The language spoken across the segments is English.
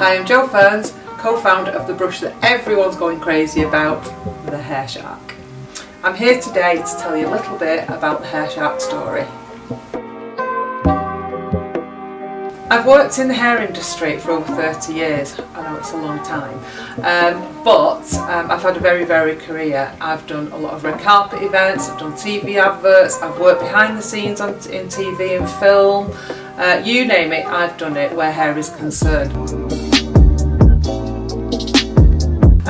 Hi, I'm Jo Ferns, co-founder of the brush that everyone's going crazy about, the Hairshark. I'm here today to tell you a little bit about the Hairshark story. I've worked in the hair industry for over 30 years. I know it's a long time, but I've had a very varied career. I've done a lot of red carpet events, I've done TV adverts, I've worked behind the scenes in TV and film. You name it, I've done it where hair is concerned.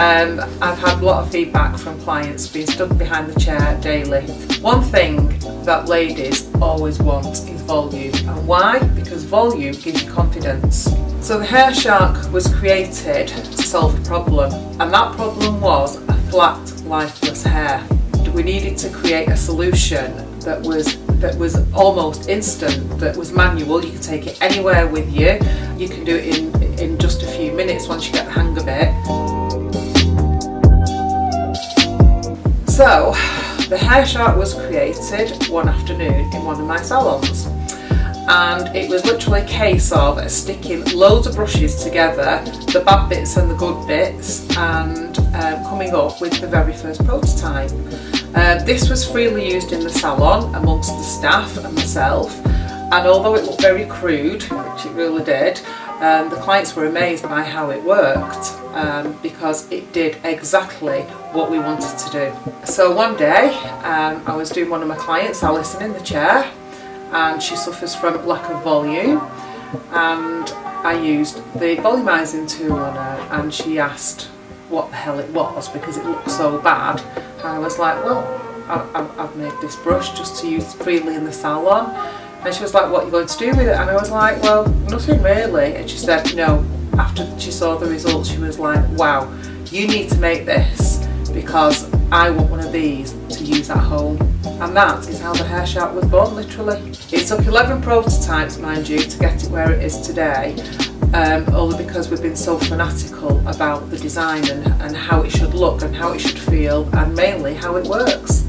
I've had a lot of feedback from clients being stood behind the chair daily. One thing that ladies always want is volume. And why? Because volume gives you confidence. So the Hairshark was created to solve a problem, and that problem was a flat, lifeless hair. We needed to create a solution that was almost instant, that was manual. You could take it anywhere with you. You can do it in just a few minutes once you get the hang of it. So, the Hairshark was created one afternoon in one of my salons, and it was literally a case of sticking loads of brushes together, the bad bits and the good bits, and coming up with the very first prototype. This was freely used in the salon amongst the staff and myself, and although it looked very crude, which it really did, the clients were amazed by how it worked, because it did exactly what we wanted to do. So one day I was doing one of my clients, Alison, in the chair, and she suffers from lack of volume, and I used the volumizing tool on her, and she asked what the hell it was because it looked so bad, and I was like, well, I've made this brush just to use freely in the salon. And she was like, what are you going to do with it? And I was like, well, nothing really. And she said, no. After she saw the results, she was like, wow, you need to make this because I want one of these to use at home. And that is how the Hairshark was born, literally. It took 11 prototypes, mind you, to get it where it is today, only because we've been so fanatical about the design and how it should look and how it should feel, and mainly how it works.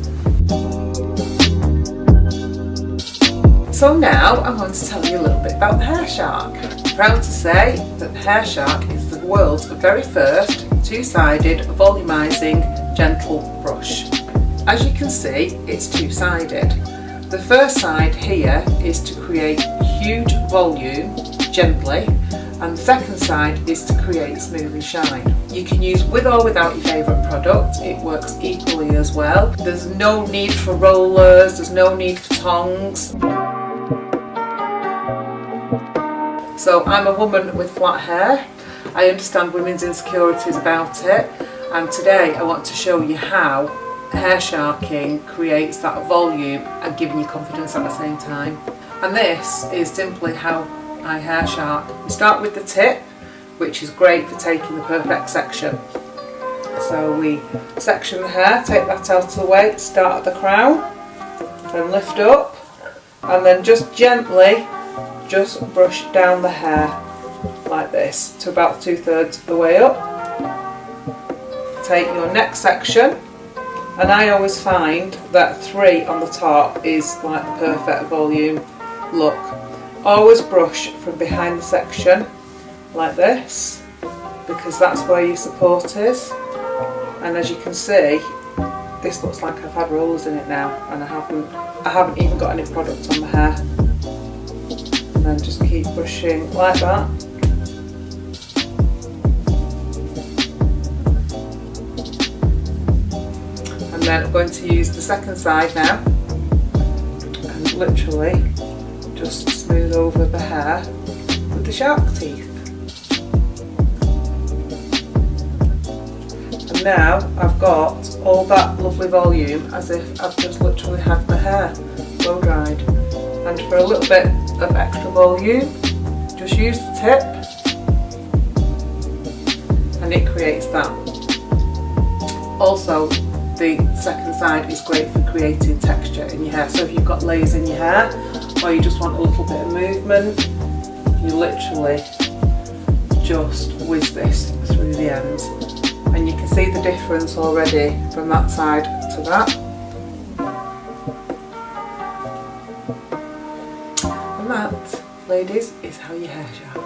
So now I'm going to tell you a little bit about the Hairshark. I'm proud to say that the Hairshark is the world's very first two-sided volumizing gentle brush. As you can see, it's two-sided. The first side here is to create huge volume gently, and the second side is to create smooth and shine. You can use with or without your favourite product, it works equally as well. There's no need for rollers, there's no need for tongs. So I'm a woman with flat hair. I understand women's insecurities about it, and today I want to show you how hairsharking creates that volume and giving you confidence at the same time. And this is simply how I hairshark. We start with the tip, which is great for taking the perfect section. So we section the hair, take that out of the way, start at the crown, then lift up, and then just gently just brush down the hair like this to about 2/3 of the way up. Take your next section, and I always find that 3 on the top is like the perfect volume look. Always brush from behind the section like this, because that's where your support is. And as you can see, this looks like I've had rollers in it now, and I haven't even got any product on the hair. And then just keep brushing like that. And then I'm going to use the second side now, and literally just smooth over the hair with the shark teeth. And now I've got all that lovely volume as if I've just literally had the hair blow dried. And for a little bit of extra volume, just use the tip, and it creates that. Also, the second side is great for creating texture in your hair. So if you've got layers in your hair, or you just want a little bit of movement, you literally just whiz this through the ends. And you can see the difference already from that side to that. And that, ladies, is how you Hairshark.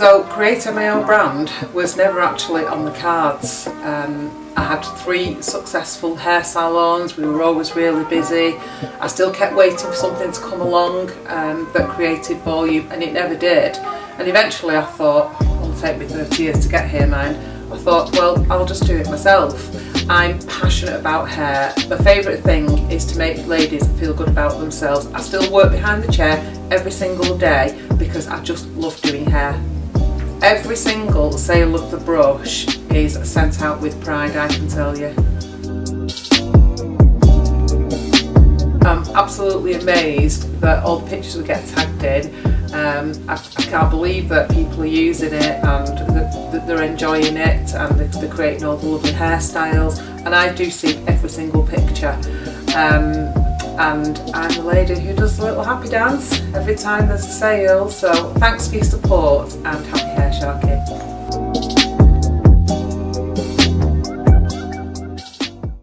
So creating my own brand was never actually on the cards. I had 3 successful hair salons, we were always really busy. I still kept waiting for something to come along that created volume, and it never did. And eventually I thought, it'll take me 30 years to get here, mine. I thought, well, I'll just do it myself. I'm passionate about hair. My favourite thing is to make ladies feel good about themselves. I still work behind the chair every single day because I just love doing hair. Every single sale of the brush is sent out with pride, I can tell you. I'm absolutely amazed that all the pictures we get tagged in. I can't believe that people are using it and that they're enjoying it, and they're creating all the lovely hairstyles, and I do see every single picture. And I'm the lady who does the little happy dance every time there's a sale, so thanks for your support and happy